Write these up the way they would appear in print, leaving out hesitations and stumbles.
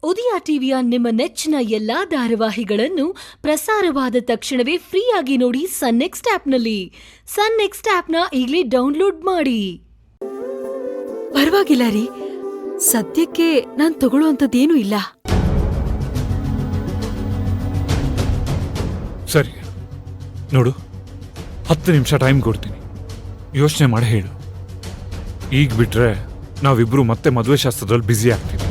ಉದಯ ಟಿವಿಯ ನಿಮ್ಮ ನೆಚ್ಚಿನ ಎಲ್ಲಾ ಧಾರಾವಾಹಿಗಳನ್ನು ಪ್ರಸಾರವಾದ ತಕ್ಷಣವೇ ಫ್ರೀಯಾಗಿ ನೋಡಿ ಸನ್ ನೆಕ್ಸ್ಟ್ ಆಪ್ನಲ್ಲಿ. ಸನ್ ನೆಕ್ಸ್ಟ್ ಆಪ್ನ ಈಗಲೇ ಡೌನ್ಲೋಡ್ ಮಾಡಿ. ಪರವಾಗಿಲ್ಲ ರೀ, ಸದ್ಯಕ್ಕೆ ನಾನ್ ತಗೊಳ್ಳೋಂಥದ್ದೇನೂ ಇಲ್ಲ. ಸರಿ ನೋಡು, 10 ನಿಮಿಷ ಟೈಮ್ ಕೊಡ್ತೀನಿ, ಯೋಚನೆ ಮಾಡಿ ಹೇಳು. ಈಗ ಬಿಟ್ರೆ ನಾವಿಬ್ರು ಮತ್ತೆ ಮದುವೆ ಶಾಸ್ತ್ರದಲ್ಲಿ ಬ್ಯುಸಿ ಆಗ್ತೀವಿ.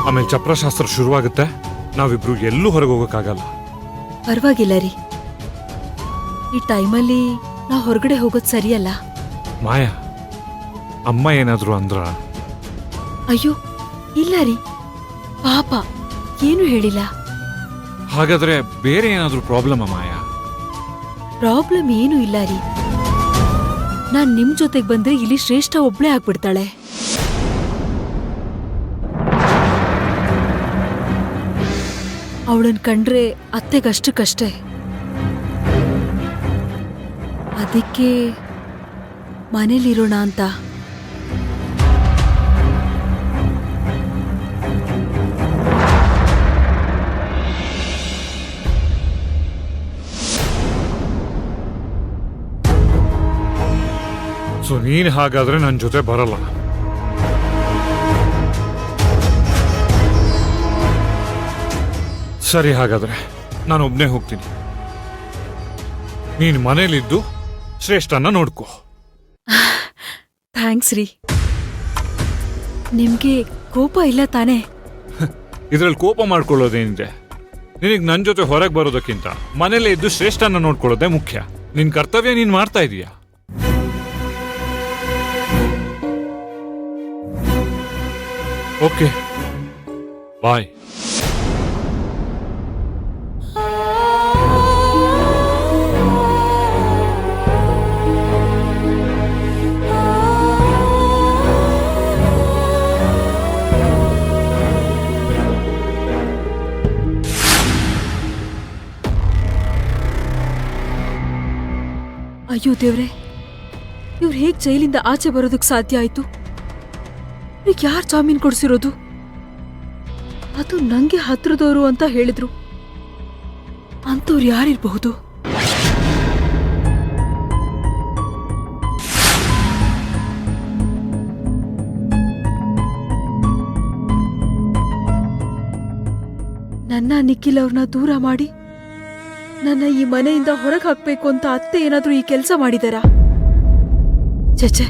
ಆಮೇಲೆ ಚಪ್ರಶಾಸ್ತ್ರ ಶುರುವಾಗುತ್ತೆ, ನಾವಿಬ್ರು ಎಲ್ಲೂ ಹೊರಗೆ ಹೋಗೋಕ್ಕಾಗಲ್ಲ. ಪರವಾಗಿಲ್ಲ ರೀ, ಈ ಟೈಮಲ್ಲಿ ನಾವು ಹೊರಗಡೆ ಹೋಗೋದು ಸರಿಯಲ್ಲ. ಮಾಯಾ, ಅಮ್ಮ ಏನಾದ್ರು ಅಂದ್ರ? ಅಯ್ಯೋ ಇಲ್ಲ ರೀ, ಪಾಪ ಏನು ಹೇಳಿಲ್ಲ. ಹಾಗಾದ್ರೆ ಬೇರೆ ಏನಾದ್ರೂ ಪ್ರಾಬ್ಲಮ್? ಮಾಯಾ, ಪ್ರಾಬ್ಲಮ್ ಏನೂ ಇಲ್ಲ ರೀ. ನಾನ್ ನಿಮ್ ಜೊತೆಗೆ ಬಂದ್ರೆ ಇಲ್ಲಿ ಶ್ರೇಷ್ಠ ಒಬ್ಳೇ ಆಗ್ಬಿಡ್ತಾಳೆ. ಅವಳನ್ ಕಂಡ್ರೆ ಅತ್ತೆಗಷ್ಟಕ್ಕಷ್ಟೇ. ಅದಕ್ಕೆ ಮನೇಲಿರೋಣ ಅಂತ. ಸೊ ನೀನ್ ಹಾಗಾದ್ರೆ ನನ್ನ ಜೊತೆ ಬರಲ್ಲ? ಸರಿ, ಹಾಗಾದ್ರೆ ನಾನು ಒಬ್ನೇ ಹೋಗ್ತೀನಿ. ನೀನ್ ಮನೇಲಿದ್ದು ಶ್ರೇಷ್ಠನ ನೋಡ್ಕೋ. ಥ್ಯಾಂಕ್ಸ್ ರೀ. ನಿಮ್ಗೆ ಕೋಪ ಇಲ್ಲ ತಾನೇ? ಇದ್ರಲ್ಲಿ ಕೋಪ ಮಾಡ್ಕೊಳ್ಳೋದೇನಿದೆ? ನಿನಗ್ ನನ್ ಜೊತೆ ಹೊರಗೆ ಬರೋದಕ್ಕಿಂತ ಮನೇಲೆ ಇದ್ದು ಶ್ರೇಷ್ಠನ ನೋಡ್ಕೊಳ್ಳೋದೇ ಮುಖ್ಯ. ನಿನ್ ಕರ್ತವ್ಯ ನೀನ್ ಮಾಡ್ತಾ ಇದೀಯ. ಓಕೆ, ಬಾಯ್. ಅಯ್ಯೋ ದೇವ್ರೆ, ಇವ್ರು ಹೇಗ್ ಜೈಲಿಂದ ಆಚೆ ಬರೋದಕ್ ಸಾಧ್ಯ ಆಯ್ತು? ಯಾರ್ ಜಾಮೀನ್ ಕೊಡ್ಸಿರೋದು? ಅದು ನಂಗೆ ಹತ್ರದವರು ಅಂತ ಹೇಳಿದ್ರು. ಅಂತವ್ರು ಯಾರಿರ್ಬಹುದು? ನನ್ನ ನಿಖಿಲ್ ಅವ್ರನ್ನ ದೂರ ಮಾಡಿ ನನ್ನ ಈ ಮನೆಯಿಂದ ಹೊರಗೆ ಹಾಕ್ಬೇಕು ಅಂತ ಅತ್ತೆ ಏನಾದ್ರೂ ಈ ಕೆಲಸ ಮಾಡಿದಾರಾ? ಚಚೆ,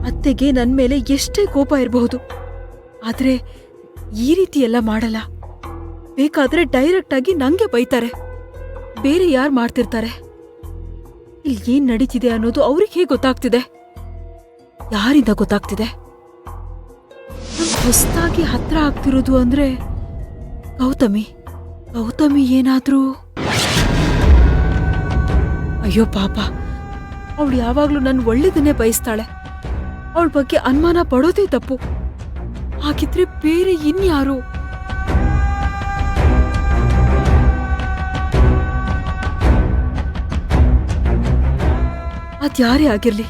ಅತ್ತೆಗೆ ನನ್ ಮೇಲೆ ಎಷ್ಟೇ ಕೋಪ ಇರಬಹುದು, ಆದ್ರೆ ಈ ರೀತಿ ಎಲ್ಲ ಮಾಡಲ್ಲ. ಬೇಕಾದ್ರೆ ಡೈರೆಕ್ಟ್ ಆಗಿ ನಂಗೆ ಬೈತಾರೆ. ಬೇರೆ ಯಾರು ಮಾಡ್ತಿರ್ತಾರೆ? ಇಲ್ಲಿ ಏನ್ ನಡೀತಿದೆ ಅನ್ನೋದು ಅವ್ರಿಗೆ ಹೇಗೆ ಗೊತ್ತಾಗ್ತಿದೆ? ಯಾರಿಂದ ಗೊತ್ತಾಗ್ತಿದೆ? ಹೊಸದಾಗಿ ಹತ್ರ ಆಗ್ತಿರೋದು ಅಂದ್ರೆ ಗೌತಮಿ ಏನಾದ್ರೂ? ಅಯ್ಯೋ ಪಾಪ, ಅವಳು ಯಾವಾಗ್ಲೂ ನನ್ ಒಳ್ಳೇದನ್ನೇ ಬಯಸ್ತಾಳೆ. ಅವಳ ಬಗ್ಗೆ ಅನುಮಾನ ಪಡೋದೇ ತಪ್ಪು. ಹಾಗಿದ್ರೆ ಬೇರೆ ಇನ್ಯಾರು? ಅದ್ಯಾರೇ ಆಗಿರ್ಲಿ,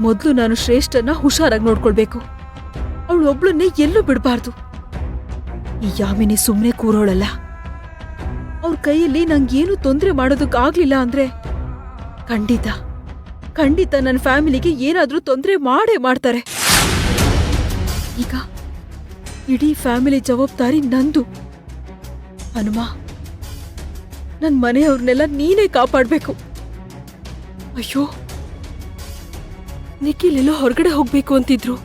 ಮೊದ್ಲು ನಾನು ಶ್ರೇಷ್ಠನ ಹುಷಾರಾಗಿ ನೋಡ್ಕೊಳ್ಬೇಕು. ಅವಳು ಒಬ್ಳನ್ನೇ ಎಲ್ಲೂ ಬಿಡಬಾರ್ದು. ಈ ಯಾಮಿನಿ ಸುಮ್ನೆ ಕೂರೋಳಲ್ಲ. ಅವ್ರ ಕೈಯಲ್ಲಿ ನಂಗೇನು ತೊಂದರೆ ಮಾಡೋದಕ್ಕಾಗ್ಲಿಲ್ಲ ಅಂದ್ರೆ ಖಂಡಿತ ನನ್ನ ಫ್ಯಾಮಿಲಿಗೆ ಏನಾದ್ರೂ ತೊಂದರೆ ಮಾಡೇ ಮಾಡ್ತಾರೆ. ಈಗ ಇಡೀ ಫ್ಯಾಮಿಲಿ ಜವಾಬ್ದಾರಿ ನಂದು. ಹನುಮ, ನನ್ ಮನೆಯವ್ರನ್ನೆಲ್ಲ ನೀನೇ ಕಾಪಾಡ್ಬೇಕು. ಅಯ್ಯೋ, ನಿಖಿಲ್ ಎಲ್ಲೋ ಹೊರಗಡೆ ಹೋಗ್ಬೇಕು ಅಂತಿದ್ರು.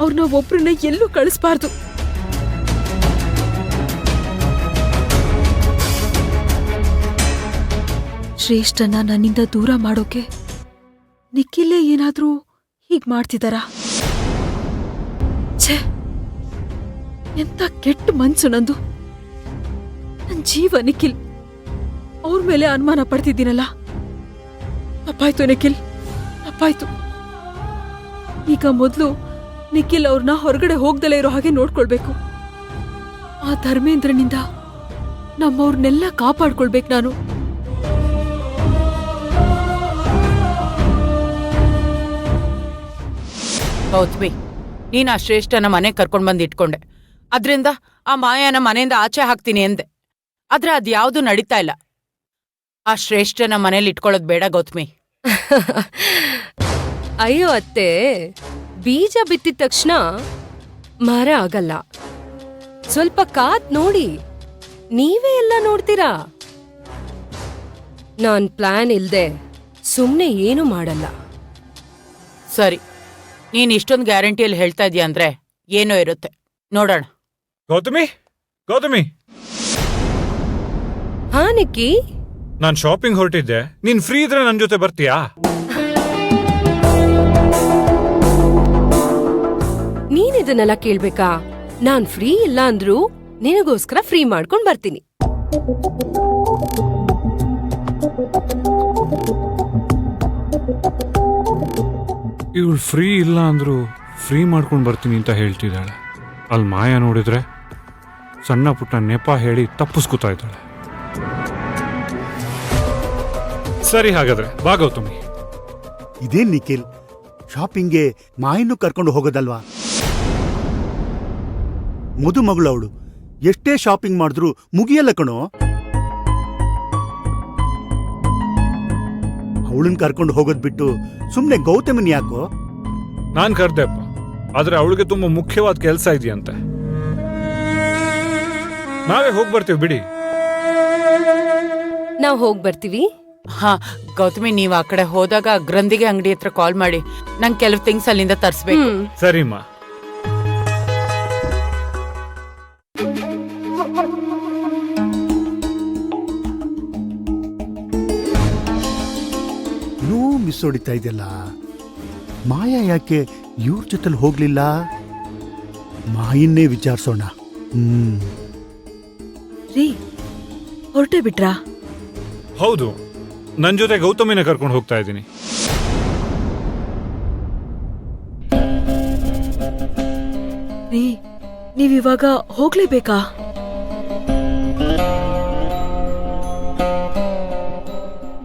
ಅವ್ರನ್ನ ಒಬ್ರನ್ನ ಎಲ್ಲೂ ಕಳಿಸ್ಬಾರ್ದು. ಶ್ರೇಷ್ಠನ ನನ್ನಿಂದ ದೂರ ಮಾಡೋಕೆ ನಿಖಿಲ್ಲೇ ಏನಾದ್ರೂ ಹೀಗ್ ಮಾಡ್ತಿದಾರಾ? ಛೇ, ಎಂತ ಕೆಟ್ಟ ಮನ್ಸು ನಂದು. ನನ್ ಜೀವ ನಿಖಿಲ್, ಅವ್ರ ಮೇಲೆ ಅನುಮಾನ ಪಡ್ತಿದ್ದೀನಲ್ಲ. ತಪ್ಪಾಯ್ತು ನಿಖಿಲ್, ತಪ್ಪಾಯ್ತು. ಈಗ ಮೊದಲು ನಿಖಿಲ್ ಅವ್ರನ್ನ ಹೊರಗಡೆ ಹೋಗ್ದಲೇ ಇರೋ ಹಾಗೆ ನೋಡ್ಕೊಳ್ಬೇಕು. ಆ ಧರ್ಮೇಂದ್ರನಿಂದ ನಮ್ಮವ್ರನ್ನೆಲ್ಲ ಕಾಪಾಡ್ಕೊಳ್ಬೇಕು ನಾನು. ಗೌತಮಿ, ನೀನು ಆ ಶ್ರೇಷ್ಠನ ಮನೆಗೆ ಕರ್ಕೊಂಡು ಬಂದು ಇಟ್ಕೊಂಡೆ. ಅದರಿಂದ ಆ ಮಾಯಾನ ಮನೆಯಿಂದ ಆಚೆ ಹಾಕ್ತೀನಿ ಎಂದೆ. ಆದ್ರೆ ಅದ್ಯಾವುದೂ ನಡೀತಾ ಇಲ್ಲ. ಆ ಶ್ರೇಷ್ಠನ ಮನೇಲಿ ಇಟ್ಕೊಳ್ಳೋದು ಬೇಡ ಗೌತಮಿ. ಅಯ್ಯೋ ಅತ್ತೆ, ಬೀಜ ಬಿತ್ತಿದ ತಕ್ಷಣ ಮರ ಆಗಲ್ಲ. ಸ್ವಲ್ಪ ಕಾದ್ ನೋಡಿ, ನೀವೇ ಎಲ್ಲ ನೋಡ್ತೀರಾ. ನಾನ್ ಪ್ಲಾನ್ ಇಲ್ದೆ ಸುಮ್ನೆ ಏನು ಮಾಡಲ್ಲ. ಸರಿ, ನೀನ್ ಇಷ್ಟೊಂದು ಗ್ಯಾರಂಟಿಯಲ್ಲಿ ಹೇಳ್ತಾ ಇದೀಯ ಅಂದ್ರೆ ಏನೋ ಇರುತ್ತೆ, ನೋಡೋಣ. ಗೌತಮಿ, ಗೌತಮಿ, ಹಾ ನಿಕ್ಕಿ, ನಾನ್ ಶಾಪಿಂಗ್ ಹೊರಟಿದ್ದೆ. ನೀನ್ ಫ್ರೀ ಇದ್ರೆ ನನ್ ಜೊತೆ ಬರ್ತೀಯಾ? ನೀನ್ ಇದನ್ನೆಲ್ಲ ಕೇಳ್ಬೇಕಾ? ನಾನ್ ಫ್ರೀ ಇಲ್ಲ ಅಂದ್ರೂ ನಿನಗೋಸ್ಕರ ಫ್ರೀ ಮಾಡ್ಕೊಂಡ್ ಬರ್ತೀನಿ. ಇವಳು ಫ್ರೀ ಇಲ್ಲ ಅಂದ್ರು ಫ್ರೀ ಮಾಡ್ಕೊಂಡು ಬರ್ತೀನಿ ಅಂತ ಹೇಳ್ತಿದ್ದಾಳೆ. ಅಲ್ಲಿ ಮಾಯ ನೋಡಿದ್ರೆ ಸಣ್ಣ ಪುಟ್ಟ ನೆಪ ಹೇಳಿ ತಪ್ಪಿಸ್ಕೊತಾ ಇದ್ದಾಳೆ. ಸರಿ, ಹಾಗಾದ್ರೆ ಬಾ ಗೌತಮಿ. ಇದೇನ್ ನಿಖಿಲ್, ಶಾಪಿಂಗ್ಗೆ ಮಾಯನ್ನು ಕರ್ಕೊಂಡು ಹೋಗೋದಲ್ವಾ? ಮದುಮಗಳು ಅವಳು, ಎಷ್ಟೇ ಶಾಪಿಂಗ್ ಮಾಡಿದ್ರು ಮುಗಿಯಲ್ಲ ಕಣೋ. ಅವಳನ್ನ ಕರ್ಕೊಂಡು ಹೋಗೋದ್ ಬಿಟ್ಟು ಸುಮ್ನೆ ಗೌತಮನ್ ಯಾಕೋ? ನಾನ್ ಕರ್ದೆಪ್ಪ, ಆದ್ರೆ ಅವಳಿಗೆ ತುಂಬಾ ಮುಖ್ಯವಾದ ಕೆಲಸ ಇದೆಯಂತೆ. ನಾವೇ ಹೋಗಿ ಬರ್ತೀವಿ ಬಿಡಿ. ನಾವ್ ಹೋಗ್ ಬರ್ತೀವಿ. ಹಾ ಗೌತಮಿ, ನೀವ್ ಆ ಕಡೆ ಹೋದಾಗ ಗ್ರಂಥಿಗೆ ಅಂಗಡಿ ಹತ್ರ ಕಾಲ್ ಮಾಡಿ ನಂಗೆ ಕೆಲವು ಥಿಂಗ್ಸ್ ಅಲ್ಲಿಂದ ತರಿಸ್ಬೇಕು. ಸರಿಮ್ಮ. ಇನ್ನೂ ಮಿಸ್ ಹೊಡಿತಾ ಇದೆಯಲ್ಲ. ಮಾಯಾ ಯಾಕೆ ಇವ್ರ ಜೊತೆಲಿ ಹೋಗ್ಲಿಲ್ಲ? ಮಾಯನ್ನೇ ವಿಚಾರಿಸೋಣ. ರೀ, ಹೊರಟೇ ಬಿಟ್ರಾ? ಹೌದು, ನನ್ ಜೊತೆ ಗೌತಮಿನ ಕರ್ಕೊಂಡು ಹೋಗ್ತಾ ಇದ್ದೀನಿ. ರೀ, ನೀವಿವಾಗ ಹೋಗ್ಲೇಬೇಕಾ?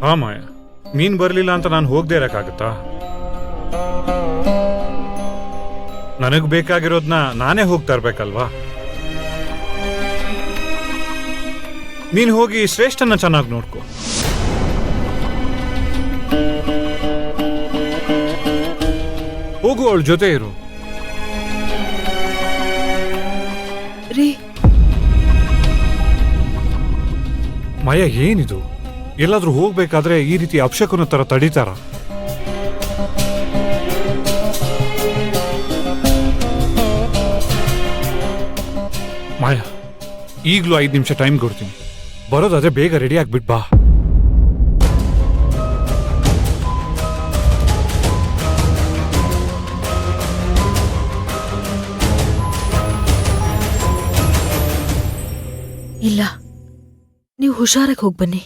ಹಾ ಮಾಯ, ನೀನ್ ಬರ್ಲಿಲ್ಲ ಅಂತ ನಾನು ಹೋಗದೆ ಇರಕ್ಕಾಗತ್ತಾ? ನನಗ್ ಬೇಕಾಗಿರೋದ್ನ ನಾನೇ ಹೋಗ್ತಾ ಇರ್ಬೇಕಲ್ವಾ? ನೀನ್ ಹೋಗಿ ಶ್ರೇಷ್ಠನ ಚೆನ್ನಾಗಿ ನೋಡ್ಕೊ. ಹೋಗು, ಅವಳ ಜೊತೆ ಇರು. ರೀ, ಮಾಯ, ಏನಿದು? ಎಲ್ಲಾದ್ರೂ ಹೋಗ್ಬೇಕಾದ್ರೆ ಈ ರೀತಿ ಅಪಶಕುನ ತರ ತಡೀತಾರ? ಮಾಯ, ಈಗ್ಲೂ 5 ನಿಮಿಷ ಟೈಮ್ ಕೊಡ್ತೀನಿ. ಬರೋದಾದ್ರೆ ಬೇಗ ರೆಡಿ ಆಗ್ಬಿಟ್ ಬಾ. ಇಲ್ಲ, ನೀವು ಹುಷಾರಾಗಿ ಹೋಗಿ ಬನ್ನಿ.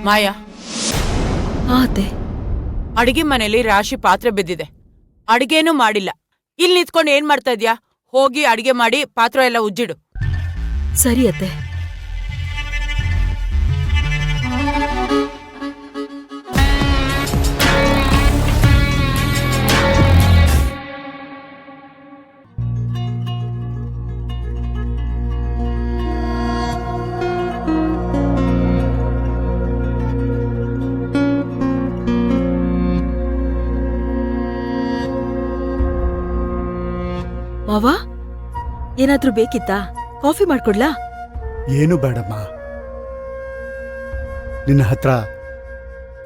ಮಾಯಾ, ಅತ್ತೆ, ಅಡಿಗೆ ಮನೇಲಿ ರಾಶಿ ಪಾತ್ರೆ ಬಿದ್ದಿದೆ, ಅಡಿಗೆನೂ ಮಾಡಿಲ್ಲ. ಇಲ್ಲಿ ನಿಂತ್ಕೊಂಡು ಏನ್ ಮಾಡ್ತಾ ಇದ್ಯಾ? ಹೋಗಿ ಅಡಿಗೆ ಮಾಡಿ ಪಾತ್ರೆ ಎಲ್ಲ ಉಜ್ಜಿಡು. ಸರಿ ಅತ್ತೆ. ಮಾವ, ಏನಾದ್ರೂ ಬೇಕಿತ್ತಾ? ಕಾಫಿ ಮಾಡ್ಕೊಡ್ಲಾ? ಏನು ಬೇಡಮ್ಮ, ನಿನ್ನ ಹತ್ರ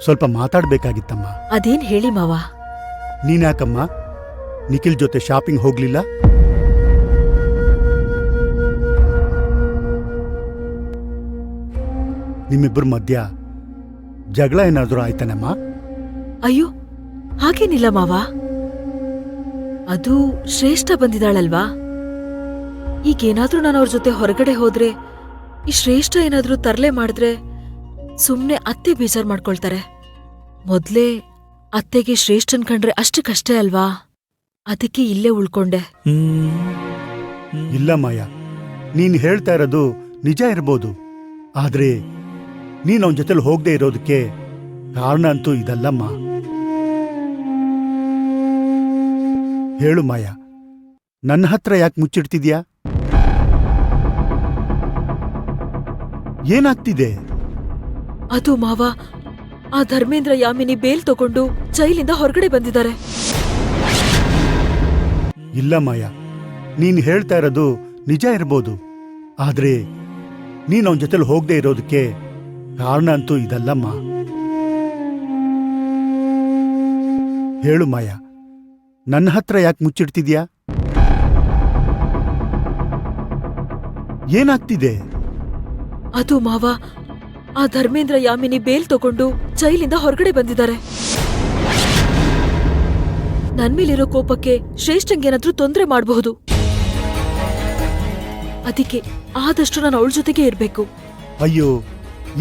ಸ್ವಲ್ಪ ಮಾತಾಡ್ಬೇಕಾಗಿತ್ತಮ್ಮ. ಅದೇನ್ ಹೇಳಿ ಮಾವ. ನೀನ್ಯಾಕಮ್ಮ ನಿಖಿಲ್ ಜೊತೆ ಶಾಪಿಂಗ್ ಹೋಗ್ಲಿಲ್ಲ? ನಿಮ್ಮಿಬ್ಬರ ಮಧ್ಯ ಜಗಳ ಏನಾದರೂ ಆಯ್ತಾನಮ್ಮ? ಅಯ್ಯೋ ಹಾಗೇನಿಲ್ಲ ಮಾವ. ಅದು ಶ್ರೇಷ್ಠ ಬಂದಿದ್ದಾಳಲ್ವಾ, ಈಗೇನಾದ್ರೂ ನಾನು ಅವ್ರ ಜೊತೆ ಹೊರಗಡೆ ಹೋದ್ರೆ, ಈ ಶ್ರೇಷ್ಠ ಏನಾದ್ರೂ ತರ್ಲೆ ಮಾಡಿದ್ರೆ ಸುಮ್ನೆ ಅತ್ತೆ ಬೇಜಾರ್ ಮಾಡ್ಕೊಳ್ತಾರೆ. ಮೊದ್ಲೇ ಅತ್ತೆಗೆ ಶ್ರೇಷ್ಠನ್ ಕಂಡ್ರೆ ಅಷ್ಟಕ್ಕಷ್ಟೇ ಅಲ್ವಾ, ಅದಕ್ಕೆ ಇಲ್ಲೇ ಉಳ್ಕೊಂಡೆ. ಇಲ್ಲ ಮಾಯ, ನೀನ್ ಹೇಳ್ತಾ ಇರೋದು ನಿಜ ಇರ್ಬೋದು, ಆದ್ರೆ ನೀನ್ ಅವನ ಜೊತೆಲಿ ಹೋಗದೆ ಇರೋದಕ್ಕೆ ಕಾರಣ ಅಂತೂ ಇದಲ್ಲಮ್ಮ. ಹೇಳು ಮಾಯ, ನನ್ನ ಹತ್ರ ಯಾಕೆ ಮುಚ್ಚಿಡ್ತಿದ್ಯಾ? ಏನಾಗ್ತಿದೆ? ಅದು ಮಾವ, ಆ ಧರ್ಮೇಂದ್ರ ಯಾಮಿನಿ ಬೇಲ್ ತಗೊಂಡು ಜೈಲಿಂದ ಹೊರಗಡೆ ಬಂದಿದ್ದಾರೆ. ಇಲ್ಲ ಮಾಯ, ನೀನ್ ಹೇಳ್ತಾ ಇರೋದು ನಿಜ ಇರ್ಬೋದು, ಆದ್ರೆ ನೀನ್ ಅವನ ಜೊತೆಲಿ ಹೋಗದೆ ಇರೋದಕ್ಕೆ ಕಾರಣ ಅಂತೂ ಇದಲ್ಲಮ್ಮ. ಹೇಳು ಮಾಯ, ನನ್ನ ಹತ್ರ ಯಾಕೆ ಮುಚ್ಚಿಡ್ತಿದ್ಯಾ? ಏನಾಗ್ತಿದೆ? ಅದು ಮಾವ, ಆ ಧರ್ಮೇಂದ್ರ ಯಾಮಿನಿ ಬೇಲ್ ತಗೊಂಡು ಜೈಲಿಂದ ಹೊರಗಡೆ ಬಂದಿದ್ದಾರೆ. ನನ್ಮೇಲಿರೋ ಕೋಪಕ್ಕೆ ಶ್ರೇಷ್ಠಂಗೇನಾದ್ರೂ ತೊಂದರೆ ಮಾಡಬಹುದು. ಅದಕ್ಕೆ ಆದಷ್ಟು ನಾನು ಅವಳ ಜೊತೆಗೆ ಇರ್ಬೇಕು. ಅಯ್ಯೋ,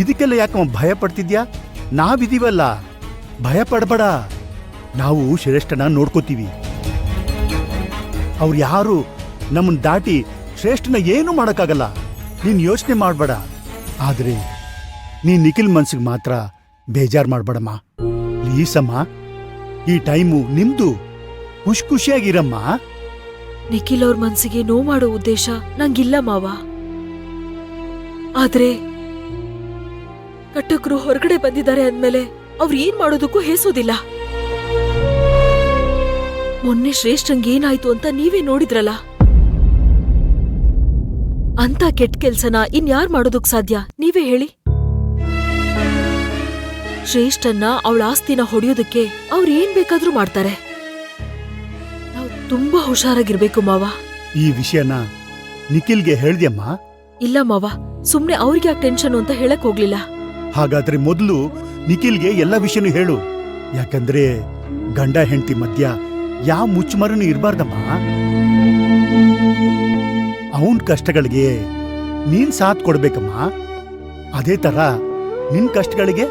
ಇದಕ್ಕೆಲ್ಲ ಯಾಕಮ್ಮ ಭಯ ಪಡ್ತಿದ್ಯಾ? ನಾವಿದೀವಲ್ಲ, ಭಯ ಪಡಬೇಡ. ನಾವು ಶ್ರೇಷ್ಠನ ನೋಡ್ಕೋತೀವಿ. ಅವ್ರು ಯಾರು ನಮ್ಮನ್ನ ದಾಟಿ ಶ್ರೇಷ್ಠನ ಏನೂ ಮಾಡೋಕ್ಕಾಗಲ್ಲ. ನೀನ್ ಯೋಚನೆ ಮಾಡಬೇಡ. ಆದ್ರೆ ನೀನ್ ನಿಖಿಲ್ ಮನ್ಸಿಗೆ ಮಾತ್ರ ಬೇಜಾರ್ ಮಾಡ್ಬೇಡಮ್ಮ, ಪ್ಲೀಸ್ ಅಮ್ಮ. ಈ ಟೈಮು ನಿಮ್ದು, ಖುಷಿಯಾಗಿರಮ್ಮ. ನಿಖಿಲ್ ಅವ್ರ ಮನ್ಸಿಗೆ ನೋವು ಮಾಡೋ ಉದ್ದೇಶ ನಂಗಿಲ್ಲ ಮಾವ. ಆದ್ರೆ ಕಟ್ಟಕರು ಹೊರಗಡೆ ಬಂದಿದ್ದಾರೆ ಅಂದ್ಮೇಲೆ ಅವ್ರು ಏನ್ ಮಾಡೋದಕ್ಕೂ ಹೇಸೋದಿಲ್ಲ. ಮೊನ್ನೆ ಶ್ರೇಷ್ಠಂಗ್ ಏನಾಯ್ತು ಅಂತ ನೀವೇ ನೋಡಿದ್ರಲ್ಲ. ಅಂತ ಕೆಟ್ಟ ಕೆಲ್ಸನ ಇನ್ಯಾರ್ ಮಾಡೋದಕ್ ಸಾಧ್ಯ, ನೀವೇ ಹೇಳಿ. ಶ್ರೇಷ್ಠನ್ನ ಅವಳ ಆಸ್ತಿನ ಹೊಡೆಯೋದಕ್ಕೆ ಅವ್ರು ಏನ್ ಬೇಕಾದ್ರೂ ಮಾಡ್ತಾರೆ. ನಾವು ತುಂಬಾ ಹುಷಾರಾಗಿರ್ಬೇಕು ಮಾವ. ಈ ವಿಷಯನ ನಿಖಿಲ್ಗೆ ಹೇಳ್ದ್ಯಮ್ಮ? ಇಲ್ಲ ಮಾವ, ಸುಮ್ನೆ ಅವ್ರಿಗೆ ಯಾಕೆ ಟೆನ್ಷನ್ ಅಂತ ಹೇಳಕ್ ಹೋಗ್ಲಿಲ್ಲ. ಹಾಗಾದ್ರೆ ಮೊದಲು ನಿಖಿಲ್ಗೆ ಎಲ್ಲ ವಿಷಯನೂ ಹೇಳು. ಯಾಕಂದ್ರೆ ಗಂಡ ಹೆಂಡತಿ ಮಧ್ಯ ಯಾವ ಮುಚ್ಚುಮರನು ಇರಬಾರ್ದಮ್ಮ. ಅವನ್ ಕಷ್ಟಗಳಿಗೆ ನೀನ್ ಸಾಥ್ ಕೊಡ್ಬೇಕಮ್ಮ. ಅದೇ ತರ ನಿನ್ ಕಷ್ಟಗಳಿಗೆ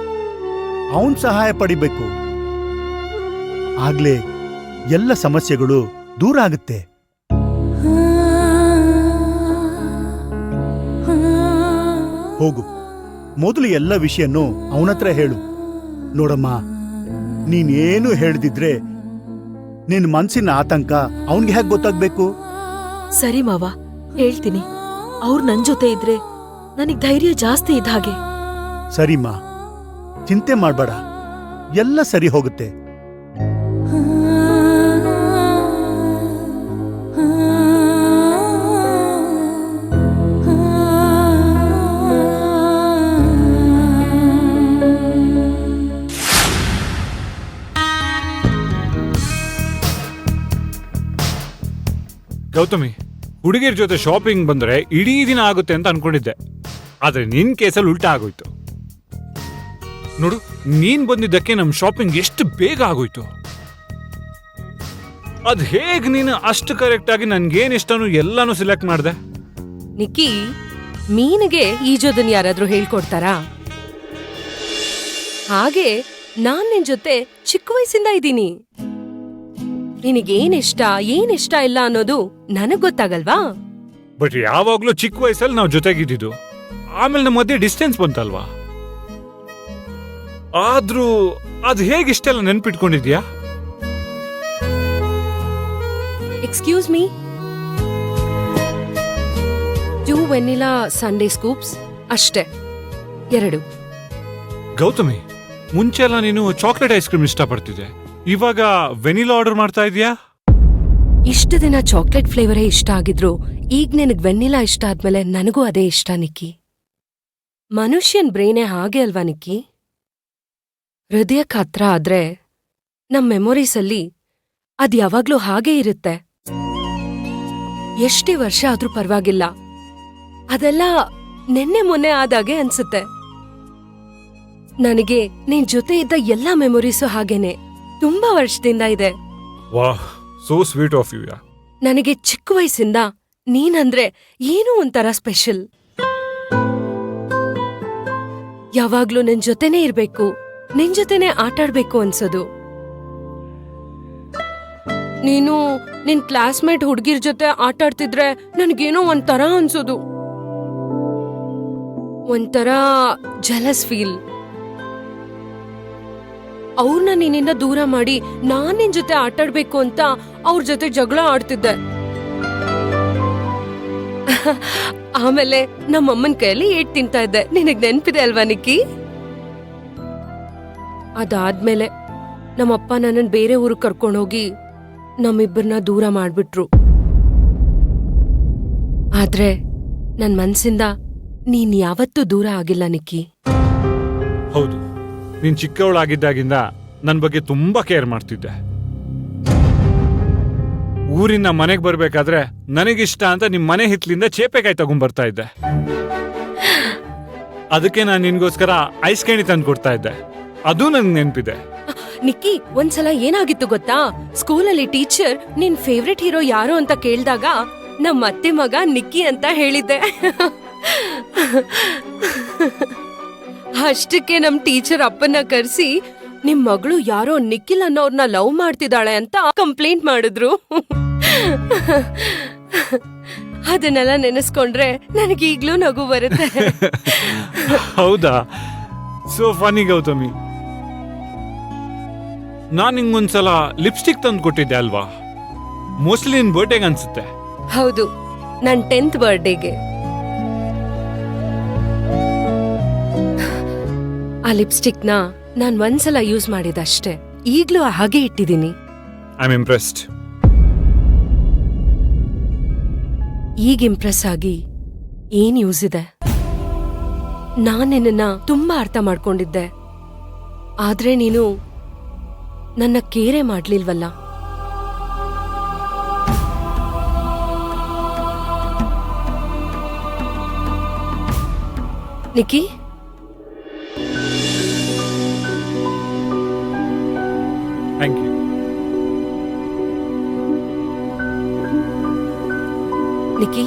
ಅವನ್ ಸಹಾಯ ಪಡಿಬೇಕು. ಆಗ್ಲೇ ಎಲ್ಲ ಸಮಸ್ಯೆಗಳು ದೂರ ಆಗುತ್ತೆ. ಹೋಗು, ಮೊದಲು ಎಲ್ಲ ವಿಷಯನೂ ಅವನತ್ರ ಹೇಳು. ನೋಡಮ್ಮ, ನೀನೇನು ಹೇಳ್ದಿದ್ರೆ ನಿನ್ ಮನ್ಸಿನ ಆತಂಕ ಅವನ್ಗೆ ಹೇಗೆ ಗೊತ್ತಾಗ್ಬೇಕು? ಸರಿ ಮಾವ, ಹೇಳ್ತೀನಿ. ಅವ್ರು ನನ್ ಜೊತೆ ಇದ್ರೆ ನನಗ್ ಧೈರ್ಯ ಜಾಸ್ತಿ ಇದ್ದ ಹಾಗೆ. ಸರಿಮ್ಮ, ಚಿಂತೆ ಮಾಡ್ಬೇಡ, ಎಲ್ಲ ಸರಿ ಹೋಗುತ್ತೆ. ಗೌತಮಿ, ಹುಡುಗಿಯರ ಜೊತೆ ಶಾಪಿಂಗ್ ಬಂದ್ರೆ ಇಡೀ ದಿನ ಆಗುತ್ತೆ ಅಂತ ಅನ್ಕೊಂಡಿದ್ದೆ, ಆದ್ರೆ ನಿನ್ ಕೇಸಲ್ಲಿ ಉಲ್ಟಾ ಆಗೋಯ್ತು. ನೋಡು, ನೀನ್ ಬಂದಿದ್ದಕ್ಕೆ ನಮ್ ಶಾಪಿಂಗ್ ಎಷ್ಟು ಬೇಗ ಆಗೋಯ್ತು. ಅದ್ ಹೇಗ್ ನೀನು ಅಷ್ಟು ಕರೆಕ್ಟ್ ಆಗಿ ನನ್ಗೇನ್ ಇಷ್ಟನೂ ಎಲ್ಲಾನು ಸೆಲೆಕ್ಟ್ ಮಾಡ್ದೆ? ನಿಕ್ಕಿ, ಮೀನಿಗೆ ಈಜೋದನ್ ಯಾರಾದ್ರೂ ಹೇಳ್ಕೊಡ್ತಾರಾ? ಹಾಗೆ ನಾನ್ ನಿನ್ ಜೊತೆ ಚಿಕ್ಕ ವಯಸ್ಸಿಂದ ಇದ್ದೀನಿ. ನಿನಗೇನಿಷ್ಟ ಏನಿಷ್ಟ ಇಲ್ಲ ಅನ್ನೋದು ನನಗ್ ಗೊತ್ತಾಗಲ್ವಾ? ಬಟ್ ಯಾವಾಗ್ಲೂ ಚಿಕ್ಕ ವಯಸ್ಸಲ್ಲಿ ನಾವು ಜೊತೆಗಿದ್ದು, ಆಮೇಲೆ ನಮ್ಮ ಮಧ್ಯೆ ಡಿಸ್ಟೆನ್ಸ್ ಬಂತಲ್ವಾ? ಆದ್ರೂ ಅದ್ ಹೇಗಿಷ್ಟೆಲ್ಲ ನೆನ್ಪಿಟ್ಕೊಂಡಿದ್ಯಾ? Excuse me, 2 vanilla sundae scoops ಅಷ್ಟೇ, 2. ಗೌತಮಿ, ಮುಂಚೆಲ್ಲ ನೀನು ಚಾಕ್ಲೇಟ್ ಐಸ್ ಕ್ರೀಮ್ ಇಷ್ಟಪಡ್ತಿದ್ದೆ, ಇವಾಗ ವೆನಿಲಾ ಆರ್ಡರ್ ಮಾಡ್ತಾ ಇದೀಯಾ? ಇಷ್ಟು ದಿನ ಚಾಕ್ಲೇಟ್ ಫ್ಲೇವರೇ ಇಷ್ಟ ಆಗಿದ್ರು ಈಗ ನಿನಗ್ ವೆನಿಲಾ ಇಷ್ಟ ಆದ್ಮೇಲೆ ನನಗೂ ಅದೇ ಇಷ್ಟ. ನಿಕ್ಕಿ, ಮನುಷ್ಯನ್ ಬ್ರೈನೇ ಹಾಗೆ ಅಲ್ವಾ ನಿಕ್ಕಿ? ಹೃದಯಕ್ಕೆ ಹತ್ರ ಆದ್ರೆ ನಮ್ ಮೆಮೊರೀಸಲ್ಲಿ ಅದ್ ಯಾವಾಗ್ಲೂ ಹಾಗೇ ಇರುತ್ತೆ. ಎಷ್ಟೇ ವರ್ಷ ಆದ್ರೂ ಪರವಾಗಿಲ್ಲ, ಅದೆಲ್ಲ ನೆನ್ನೆ ಮೊನ್ನೆ ಆದಾಗೆ ಅನ್ಸುತ್ತೆ. ನನಗೆ ನಿನ್ ಜೊತೆ ಇದ್ದ ಎಲ್ಲಾ ಮೆಮೊರೀಸು ಹಾಗೇನೆ ತುಂಬಾ ವರ್ಷದಿಂದ ಇದೆ. ವಾಹ್, ಸೋ ಸ್ವೀಟ್ ಆಫ್ ಯು ಯಾ. ನನಗೆ ಚಿಕ್ಕ ವಯಸ್ಸಿಂದ ನೀನಂದ್ರೆ ಏನೋ ಒಂಥರ ಸ್ಪೆಷಲ್. ಯಾವಾಗ್ಲೂ ನಿನ್ ಜೊತೆನೇ ಇರ್ಬೇಕು, ನಿನ್ ಜೊತೆನೆ ಆಟಾಡ್ಬೇಕು ಅನ್ಸೋದು. ನೀನು ನಿನ್ ಕ್ಲಾಸ್ಮೇಟ್ ಹುಡ್ಗಿರ್ ಜೊತೆ ಆಟಾಡ್ತಿದ್ರೆ ನನ್ಗೇನೋ ಒಂಥರ ಅನ್ಸೋದು, ಒಂಥರ ಜಲಸ್ ಫೀಲ್. ಅವ್ರನ್ನ ನಿನ್ನಿಂದ ದೂರ ಮಾಡಿ ನಾನ್ ನಿನ್ ಜೊತೆ ಆಟಾಡ್ಬೇಕು ಅಂತ ಅವ್ರ ಜೊತೆ ಜಗಳ ಆಡ್ತಿದ್ದೆ. ಆಮೇಲೆ ನಮ್ಮಮ್ಮನ್ ಕೈಯಲ್ಲಿ ಏಟ್ ತಿಂತಾ ಇದ್ದೆ. ನಿನಗ್ ನೆನ್ಪಿದೆ ಅಲ್ವಾ ನಿಕ್ಕಿ? ಅದಾದ್ಮೇಲೆ ನಮ್ಮಪ್ಪ ನನ್ನನ್ ಬೇರೆ ಊರಿಗೆ ಕರ್ಕೊಂಡೋಗಿ ನಮ್ಮಿಬ್ಬರನ್ನ ದೂರ ಮಾಡ್ಬಿಟ್ರು. ಆದ್ರೆ ನನ್ ಮನ್ಸಿಂದ ನೀನ್ ಯಾವತ್ತೂ ದೂರ ಆಗಿಲ್ಲ ನಿಕ್ಕಿ. ಹೌದು, ನೀನ್ ಚಿಕ್ಕವಳಾಗಿದ್ದಾಗಿಂದ ನನ್ ಬಗ್ಗೆ ತುಂಬಾ ಕೇರ್ ಮಾಡ್ತಿದ್ದೆ. ಊರಿಂದ ಮನೆಗ್ ಬರ್ಬೇಕಾದ್ರೆ ನನಗಿಷ್ಟ ಅಂತ ನಿಮ್ ಮನೆ ಹಿತ್ಲಿಂದ ಚೇಪೆಕಾಯಿ ತಗೊಂಡ್ಬರ್ತಾ ಇದ್ದೆ. ಅದಕ್ಕೆ ನಾನು ನಿನ್ಗೋಸ್ಕರ ಐಸ್ ಕ್ಯಾಂಡಿ ತಂದು ಕೊಡ್ತಾ ಇದ್ದೆ. ಅದು ನನ್ಗೆ ನೆನ್ಪಿದೆ. ನಿಕ್ಕಿ, ಒಂದ್ಸಲ ಏನಾಗಿತ್ತು ಗೊತ್ತಾ? ಸ್ಕೂಲಲ್ಲಿ ಟೀಚರ್ ನಿನ್ ಫೇವ್ರೆಟ್ ಹೀರೋ ಯಾರು ಅಂತ ಕೇಳ್ದಾಗ ನಮ್ಮ ಅತ್ತೆ ಮಗ ನಿಕ್ಕಿ ಅಂತ ಹೇಳಿದ್ದೆ. ಅಷ್ಟಕ್ಕೆ ನಮ್ ಟೀಚರ್ ಅಪ್ಪನ ಕರ್ಸಿ ನಿಮ್ ಮಗಳು ಯಾರೋ ನಿಖಿಲ್ ಅನ್ನೋರ್ನ ಲವ್ ಮಾಡ್ತಿದ್ದಾಳೆ ಅಂತ ಕಂಪ್ಲೇಂಟ್ ಮಾಡಿದ್ರು. ಅದನ್ನೆಲ್ಲ ನೆನೆಸ್ಕೊಂಡ್ರೆ ನನಗೀಗ್ಲೂ ನಗು ಬರುತ್ತೆ. ಹೌದಾ? ಸೋ ಫನಿ ಗೌತಮಿ. ನಾನ್ ನಿಂಗೊಂದ್ಸಲ ಲಿಪ್ಸ್ಟಿಕ್ ತಂದು ಕೊಟ್ಟಿದ್ದೆ ಅಲ್ವಾ? ಮೋಸ್ಟ್ಲಿ ನಿನ್ ಬರ್ಡೇಗೆ ಅನ್ಸುತ್ತೆ. ಹೌದು, ನನ್ 10th ಬರ್ಡೇಗೆ. ಆ ಲಿಪ್ಸ್ಟಿಕ್ನ ನಾನ್ ಒಂದ್ಸಲ ಯೂಸ್ ಮಾಡಿದಷ್ಟೇ. ಈಗ್ಲೂ ಹಾಗೆ ಇಟ್ಟಿದ್ದೀನಿ. I am impressed. ಈಗ ಇಂಪ್ರೆಸ್ ಆಗಿ ಏನ್ ಯೂಸ್ ಇದೆ? ನಾನ್ ನಿನ್ನ ತುಂಬಾ ಅರ್ಥ ಮಾಡ್ಕೊಂಡಿದ್ದೆ, ಆದ್ರೆ ನೀನು ನನ್ನ ಕೇರೆ ಮಾಡ್ಲಿಲ್ವಲ್ಲ. ನಿಕ್ಕಿ, ಥ್ಯಾಂಕ್ ಯು. ನಿಕ್ಕಿ,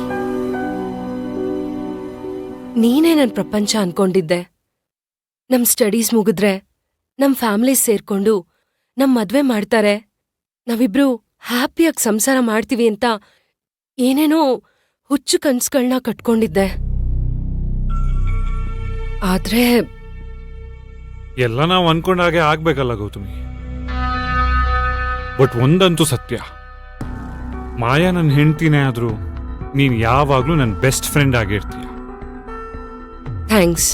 ನೀನೇ ನನ್ ಪ್ರಪಂಚ ಅನ್ಕೊಂಡಿದ್ದೆ. ನಮ್ ಸ್ಟಡೀಸ್ ಮುಗಿದ್ರೆ ನಮ್ ಫ್ಯಾಮಿಲೀಸ್ ಸೇರ್ಕೊಂಡು ನಮ್ ಮದ್ವೆ ಮಾಡ್ತಾರೆ, ನಾವಿಬ್ರು ಹ್ಯಾಪಿಯಾಗಿ ಸಂಸಾರ ಮಾಡ್ತೀವಿ ಅಂತ ಏನೇನೋ ಹುಚ್ಚು ಕನ್ಸ್ಗಳನ್ನ ಕಟ್ಕೊಂಡಿದ್ದೆ. ಆದ್ರೆ ಎಲ್ಲ ನಾವು ಅನ್ಕೊಂಡಾಗೆ ಆಗ್ಬೇಕಲ್ಲ ಗೌತಮಿ. ಬಟ್ ಒಂದಂತೂ ಸತ್ಯ, ಮಾಯಾ ನನ್ನ ಹೆಂಡ್ತಿನೇ ಆದ್ರೂ ನೀನ್ ಯಾವಾಗ್ಲೂ ನನ್ನ ಬೆಸ್ಟ್ ಫ್ರೆಂಡ್ ಆಗಿರ್ತೀಯ. ಥ್ಯಾಂಕ್ಸ್.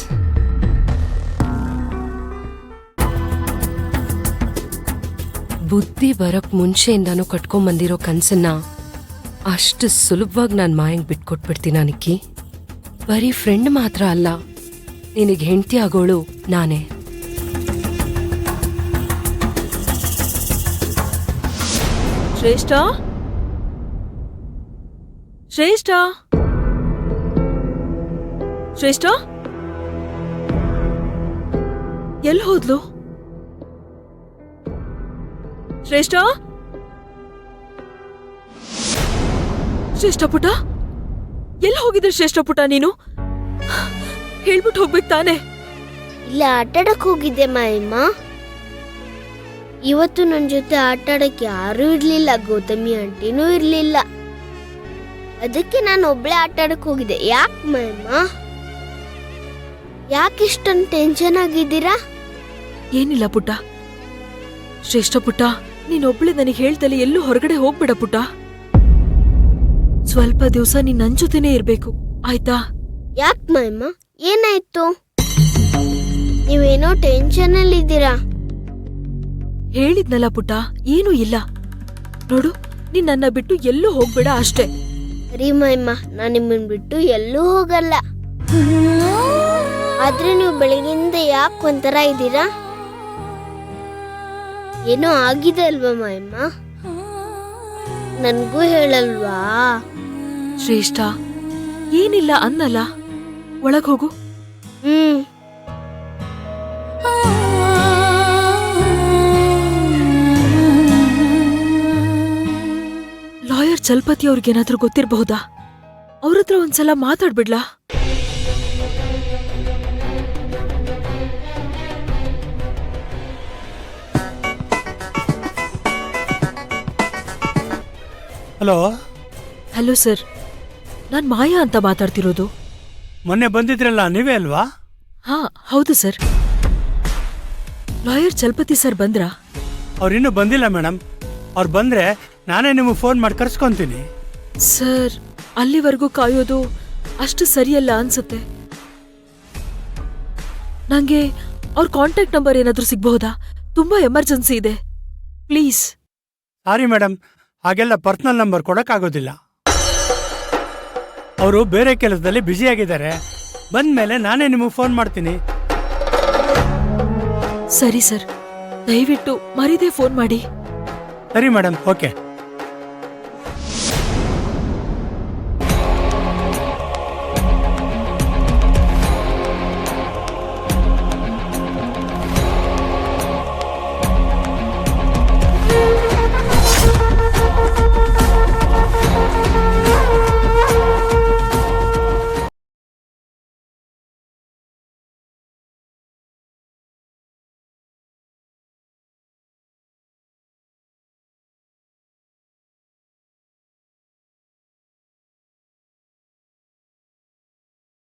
ಬುದ್ಧಿ ಬರಕ್ ಮುಂಚೆಯಿಂದಾನು ಕಟ್ಕೊಂಬಂದಿರೋ ಕನ್ಸನ್ನ ಅಷ್ಟು ಸುಲಭವಾಗಿ ನಾನ್ ಮಾಯಂಗ್ ಬಿಟ್ಕೊಟ್ಬಿಡ್ತೀನ ನಿಕ್ಕಿ. ಬರೀ ಫ್ರೆಂಡ್ ಮಾತ್ರ ಅಲ್ಲ, ನಿನಗೆ ಹೆಂಡತಿ ಆಗೋಳು ನಾನೇ. ಶ್ರೇಷ್ಠ, ಶ್ರೇಷ್ಠ, ಶ್ರೇಷ್ಠ, ಎಲ್ಲಿ ಹೋದ್ಲು? ಶ್ರೇಷ್ಠ, ಶ್ರೇಷ್ಠ ಪುಟ, ಎಲ್ಲಿ ಹೋಗಿದ್ರೆ ಶ್ರೇಷ್ಠ ಪುಟ? ನೀನು ಹೇಳ್ಬಿಟ್ಟು ಹೋಗ್ಬೇಕು ತಾನೆ. ಇಲ್ಲ, ಆಟಾಡಕ್ ಹೋಗಿದ್ದೆ ಮಾಯಮ್ಮ. ಇವತ್ತು ನನ್ನ ಜೊತೆ ಆಟಾಡಕ್ಕೆ ಯಾರೂ ಇರ್ಲಿಲ್ಲ, ಗೌತಮಿ ಆಂಟಿನೂ ಇರ್ಲಿಲ್ಲ. ಅದಕ್ಕೆ ನಾನು ಒಬ್ಳೆ ಆಟಾಡಕ್ ಹೋಗಿದ್ದೆ. ಯಾಕೆ ಮಾಯಮ್ಮ, ಯಾಕೆ ಇಷ್ಟೊಂದು ಟೆನ್ಷನ್ ಆಗಿದ್ದೀರಾ? ಏನಿಲ್ಲ ಪುಟ್ಟ. ಶ್ರೇಷ್ಠ ಪುಟ್ಟ, ನೀನೊಬ್ಳೆ ನನಗೆ ಹೇಳ್ತಲೇ ಎಲ್ಲೂ ಹೊರಗಡೆ ಹೋಗ್ಬೇಡ ಪುಟ್ಟ. ಸ್ವಲ್ಪ ದಿವಸ ನೀನ್ ನನ್ ಜೊತೆನೇ ಇರ್ಬೇಕು, ಆಯ್ತಾ? ಯಾಕೆ ಮಾಯಮ್ಮ, ಏನಾಯ್ತು? ನೀವೇನೋ ಟೆನ್ಷನ್ ಅಲ್ಲಿ ಇದ್ದೀರಾ. ಹೇಳಿದ್ನಲ್ಲ ಪುಟ್ಟ, ಏನೂ ಇಲ್ಲ. ನೋಡು, ನೀನ್ ನನ್ನ ಬಿಟ್ಟು ಎಲ್ಲೂ ಹೋಗ್ಬೇಡ ಅಷ್ಟೇ. ಸರಿ ಮಾಯಮ್ಮ, ನಾನು ನಿಮ್ಮನ್ ಬಿಟ್ಟು ಎಲ್ಲೂ ಹೋಗಲ್ಲ. ಆದ್ರೆ ನೀವು ಬೆಳಗಿಂದ ಯಾಕೆ ಒಂಥರ ಇದ್ದೀರಾ? ಏನೋ ಆಗಿದೆ ಅಲ್ವಾ ಮಾಯಮ್ಮ? ನನ್ಗೂ ಹೇಳಲ್ವಾ? ಶ್ರೇಷ್ಠ, ಏನಿಲ್ಲ ಅನ್ನಲ್ಲ, ಒಳಗ್ ಹೋಗು. ಲಾಯರ್ ಚಲಪತಿ ಅವ್ರಿಗೇನಾದ್ರೂ ಗೊತ್ತಿರಬಹುದಾ? ಅವ್ರ ಹತ್ರ ಒಂದ್ಸಲ ಮಾತಾಡ್ಬಿಡ್ಲಾ? ಹಲೋ, ಹಲೋ ಸರ್, ನಾನ್ ಮಾಯಾ ಅಂತ ಮಾತಾಡ್ತಿರೋದು. ಮೊನ್ನೆ ಬಂದಿದ್ರಲ್ಲ ನೀವೇ ಅಲ್ವಾ? ಹಾ ಹೌದು ಸರ್. ಲಾಯರ್ ಚಲಪತಿ ಸರ್ ಬಂದ್ರಾ? ಅವ್ರಿನ್ನೂ ಬಂದಿಲ್ಲ ಮೇಡಮ್. ಅವ್ರು ಬಂದ್ರೆ ನಾನೇ ನಿಮಗೆ ಫೋನ್ ಮಾಡಿ ಕರ್ಸ್ಕೊಂತೀನಿ. ಸರ್, ಅಲ್ಲಿವರೆಗೂ ಕಾಯೋದು ಅಷ್ಟು ಸರಿಯಲ್ಲ ಅನ್ಸುತ್ತೆ. ನಂಗೆ ಅವ್ರ ಕಾಂಟ್ಯಾಕ್ಟ್ ನಂಬರ್ ಏನಾದ್ರೂ ಸಿಗ್ಬಹುದಾ? ತುಂಬಾ ಎಮರ್ಜೆನ್ಸಿ ಇದೆ, ಪ್ಲೀಸ್. ಸಾರಿ ಮೇಡಮ್, ಹಾಗೆಲ್ಲ ಪರ್ಸನಲ್ ನಂಬರ್ ಕೊಡಕ್ಕಾಗೋದಿಲ್ಲ. ಅವರು ಬೇರೆ ಕೆಲಸದಲ್ಲಿ ಬ್ಯುಸಿಯಾಗಿದ್ದಾರೆ. ಬಂದ್ಮೇಲೆ ನಾನೇ ನಿಮಗೆ ಫೋನ್ ಮಾಡ್ತೀನಿ. ಸರಿ ಸರ್, ದಯವಿಟ್ಟು ಮರೀದೆ ಫೋನ್ ಮಾಡಿ. ಸರಿ ಮೇಡಮ್, ಓಕೆ.